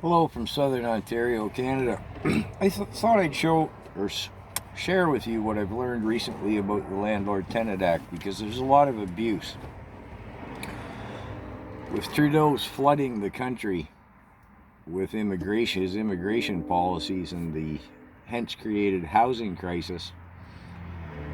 Hello from Southern Ontario, Canada. I thought I'd share with you what I've learned recently about the Landlord-Tenant Act, because there's a lot of abuse. With Trudeau's flooding the country with his immigration policies, and the hence created housing crisis,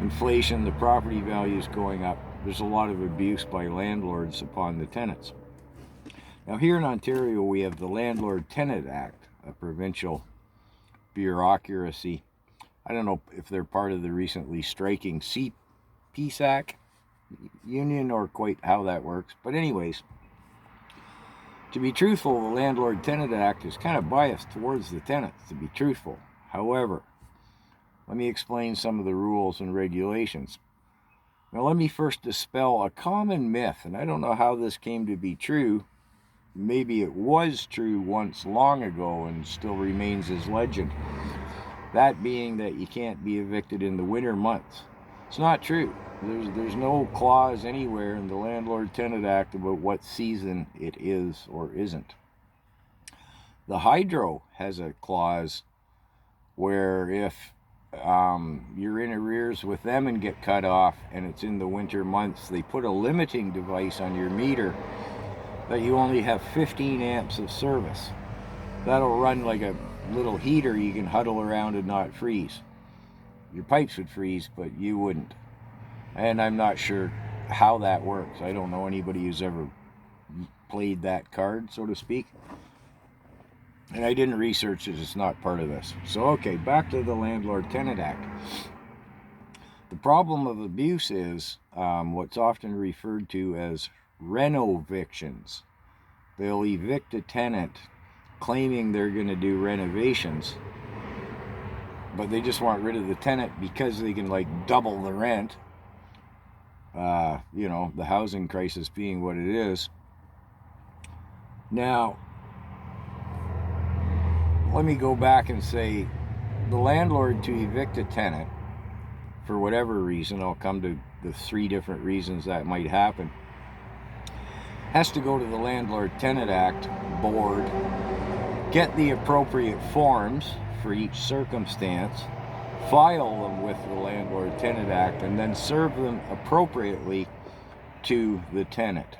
inflation, the property values going up, there's a lot of abuse by landlords upon the tenants. Now, here in Ontario, we have the Landlord-Tenant Act, a provincial bureaucracy. I don't know if they're part of the recently striking PSAC union or quite how that works. But anyways, to be truthful, the Landlord-Tenant Act is kind of biased towards the tenants, to be truthful. However, let me explain some of the rules and regulations. Now, let me first dispel a common myth, and I don't know how this came to be true. Maybe it was true once long ago and still remains as legend. That being that you can't be evicted in the winter months. It's not true. There's no clause anywhere in the Landlord-Tenant Act about what season it is or isn't. The Hydro has a clause where if you're in arrears with them and get cut off and it's in the winter months, they put a limiting device on your meter that you only have 15 amps of service. That'll run like a little heater you can huddle around and not freeze. Your pipes would freeze, but you wouldn't. And I'm not sure how that works. I don't know anybody who's ever played that card, so to speak. And I didn't research it. It's not part of this. So, okay, back to the Landlord-Tenant Act. The problem of abuse is what's often referred to as renovictions. They'll evict a tenant claiming they're going to do renovations, but they just want rid of the tenant because they can double the rent. The housing crisis being what it is. Now, let me go back and say the landlord, to evict a tenant for whatever reason, I'll come to the 3 different reasons that might happen, has to go to the Landlord-Tenant Act board, get the appropriate forms for each circumstance, file them with the Landlord-Tenant Act, and then serve them appropriately to the tenant.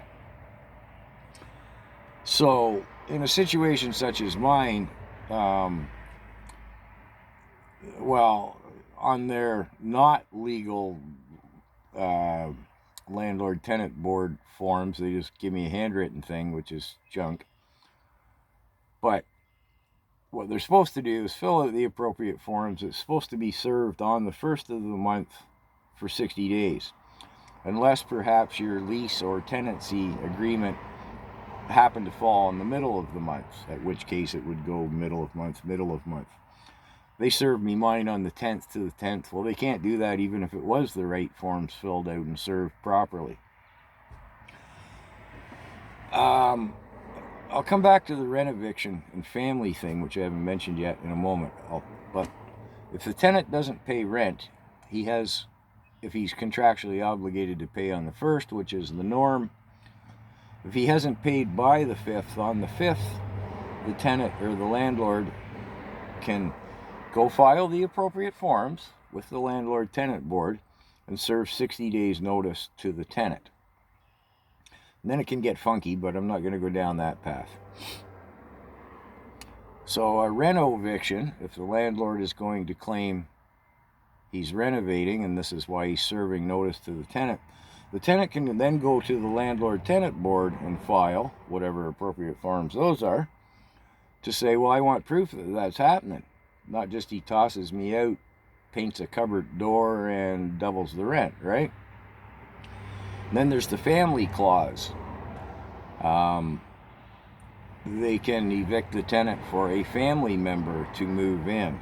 So, in a situation such as mine, on their not legal landlord-tenant board forms, they just give me a handwritten thing, which is junk. But what they're supposed to do is fill out the appropriate forms. It's supposed to be served on the first of the month for 60 days, unless perhaps your lease or tenancy agreement happened to fall in the middle of the month, at which case it would go middle of month. They served me mine on the 10th to the 10th. Well, they can't do that even if it was the right forms filled out and served properly. I'll come back to the renoviction and family thing, which I haven't mentioned yet, in a moment. But if the tenant doesn't pay rent, if he's contractually obligated to pay on the 1st, which is the norm, if he hasn't paid by the 5th, on the 5th, the tenant or the landlord can go file the appropriate forms with the Landlord-Tenant Board and serve 60 days notice to the tenant. And then it can get funky, but I'm not going to go down that path. So a reno-eviction, if the landlord is going to claim he's renovating, and this is why he's serving notice to the tenant can then go to the Landlord-Tenant Board and file whatever appropriate forms those are to say, well, I want proof that that's happening. Not just he tosses me out, paints a cupboard door, and doubles the rent, right? And then there's the family clause. They can evict the tenant for a family member to move in.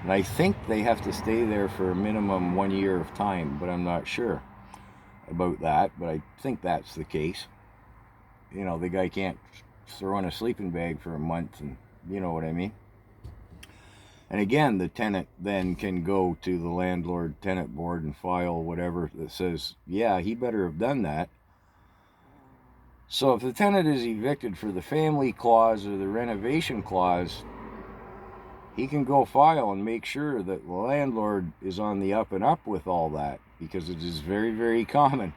And I think they have to stay there for a minimum 1 year of time, but I'm not sure about that, but I think that's the case. The guy can't throw in a sleeping bag for a month, and you know what I mean. And again, the tenant then can go to the Landlord-Tenant Board and file whatever that says, yeah, he better have done that. So if the tenant is evicted for the family clause or the renovation clause, he can go file and make sure that the landlord is on the up and up with all that, because it is very, very common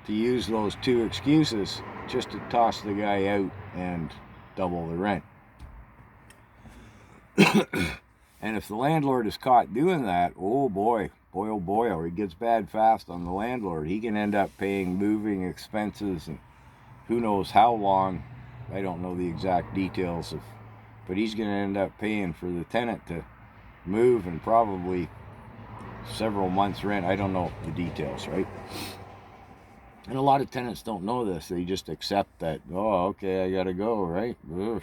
to use those two excuses just to toss the guy out and double the rent. And if the landlord is caught doing that, oh boy, or it gets bad fast on the landlord. He can end up paying moving expenses and who knows how long. I don't know the exact details of, but he's going to end up paying for the tenant to move and probably several months rent. I don't know the details, right? And a lot of tenants don't know this. They just accept that, oh, okay, I gotta go, right? Ugh.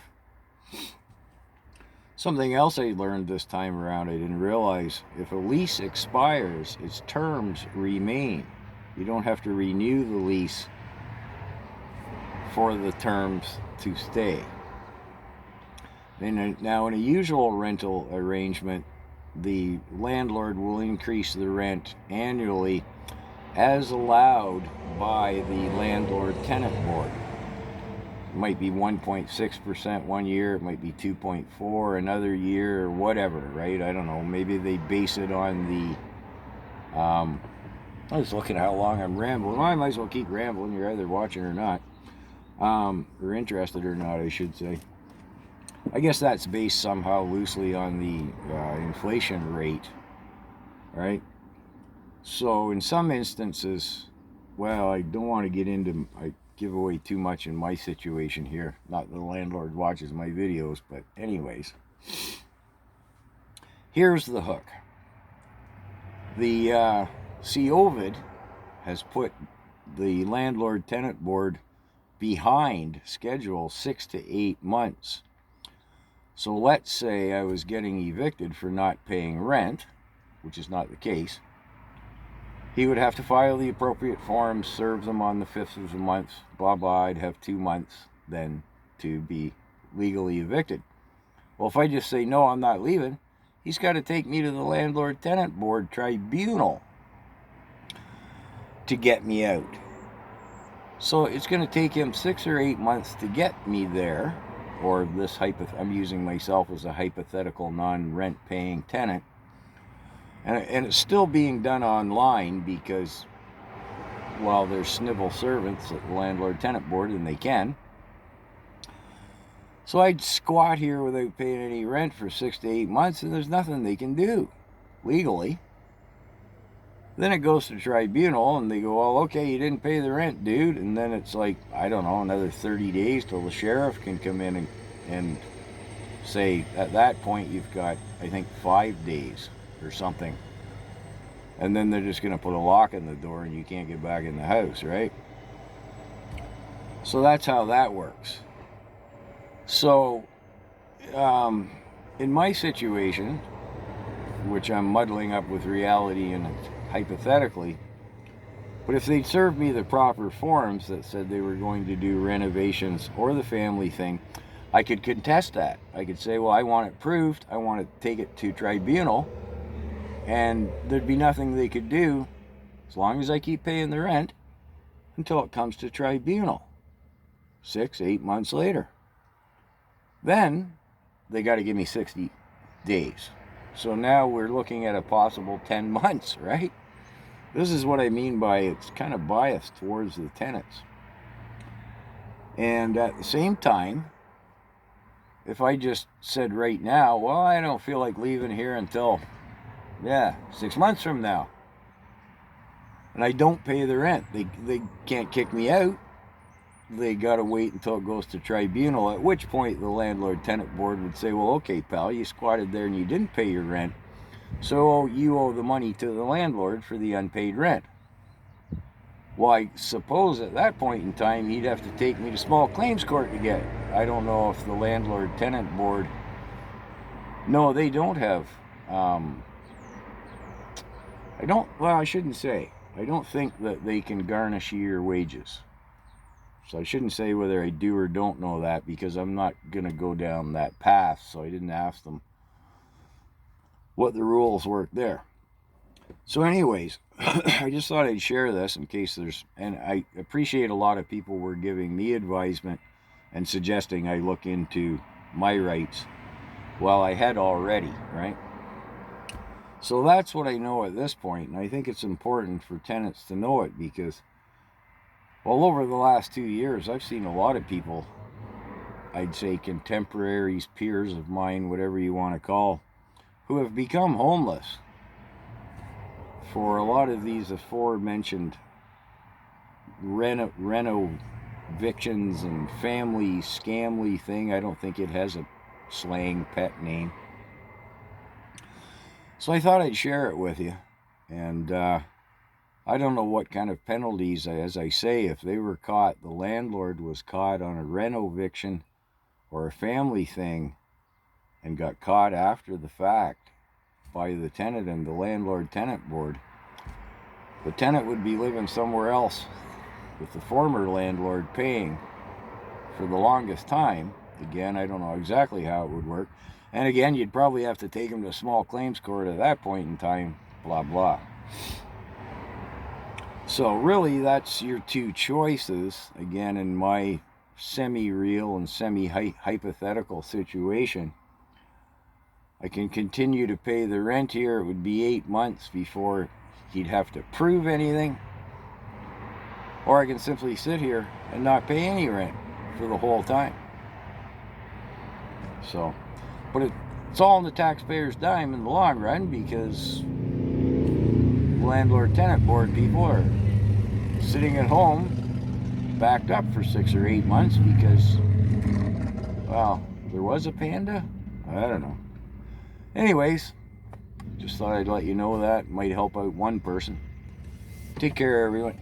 Something else I learned this time around, I didn't realize, if a lease expires, its terms remain. You don't have to renew the lease for the terms to stay. Now, in a usual rental arrangement, the landlord will increase the rent annually as allowed by the landlord-tenant board. It might be 1.6% one year, it might be 2.4% another year, or whatever, right? I don't know. Maybe they base it on the... I was looking at how long I'm rambling. Well, I might as well keep rambling. You're either watching or not. Or interested or not, I should say. I guess that's based somehow loosely on the inflation rate, right? So in some instances, well, I don't want to get into, I give away too much in my situation here. Not that the landlord watches my videos, but anyways. Here's the hook. The COVID has put the landlord-tenant board behind schedule 6 to 8 months. So let's say I was getting evicted for not paying rent, which is not the case. He would have to file the appropriate forms, serve them on the 5th of the month, blah, blah. I'd have 2 months then to be legally evicted. Well, if I just say, no, I'm not leaving, he's got to take me to the landlord-tenant board tribunal to get me out. So it's going to take him 6 or 8 months to get me there, or this I'm using myself as a hypothetical non-rent paying tenant. And it's still being done online because, well, there's snivel servants at the landlord-tenant board, and they can. So I'd squat here without paying any rent for 6 to 8 months, and there's nothing they can do legally. Then it goes to tribunal, and they go, well, okay, you didn't pay the rent, dude. And then it's like, I don't know, another 30 days till the sheriff can come in and say, at that point, you've got, I think, 5 days or something. And then they're just going to put a lock in the door and you can't get back in the house, right? So that's how that works. So, in my situation, which I'm muddling up with reality and hypothetically, but if they'd served me the proper forms that said they were going to do renovations or the family thing, I could contest that. I could say, well, I want it proved, I want to take it to tribunal, and there'd be nothing they could do as long as I keep paying the rent until it comes to tribunal 6, 8 months later. Then they got to give me 60 days. So now we're looking at a possible 10 months, right? This is what I mean by it's kind of biased towards the tenants. And at the same time, if I just said right now, well, I don't feel like leaving here until 6 months from now, and I don't pay the rent, they can't kick me out. They got to wait until it goes to tribunal, at which point the landlord-tenant board would say, well, okay, pal, you squatted there and you didn't pay your rent, so you owe the money to the landlord for the unpaid rent. Well, I suppose at that point in time, he'd have to take me to small claims court to get it. I don't know if the landlord-tenant board... No, they don't have... I shouldn't say. I don't think that they can garnish your wages. So I shouldn't say whether I do or don't know that, because I'm not going to go down that path, so I didn't ask them what the rules work there. So anyways, I just thought I'd share this in case there's, and I appreciate a lot of people were giving me advisement and suggesting I look into my rights. Well, I had already, right? So that's what I know at this point, and I think it's important for tenants to know it because, well, over the last 2 years, I've seen a lot of people, I'd say contemporaries, peers of mine, whatever you want to call, who have become homeless for a lot of these aforementioned reno evictions and family scamly thing. I don't think it has a slang pet name. So I thought I'd share it with you. And I don't know what kind of penalties, as I say, if they were caught, the landlord was caught on a reno eviction or a family thing and got caught after the fact by the tenant and the landlord-tenant board, the tenant would be living somewhere else with the former landlord paying for the longest time. Again, I don't know exactly how it would work. And again, you'd probably have to take him to a small claims court at that point in time, blah, blah. So really, that's your two choices. Again, in my semi-real and semi-hypothetical situation, I can continue to pay the rent here. It would be 8 months before he'd have to prove anything. Or I can simply sit here and not pay any rent for the whole time. So, but it's all in the taxpayer's dime in the long run because landlord-tenant board people are sitting at home backed up for 6 or 8 months because, well, there was a panda? I don't know. Anyways, just thought I'd let you know that. Might help out one person. Take care, everyone.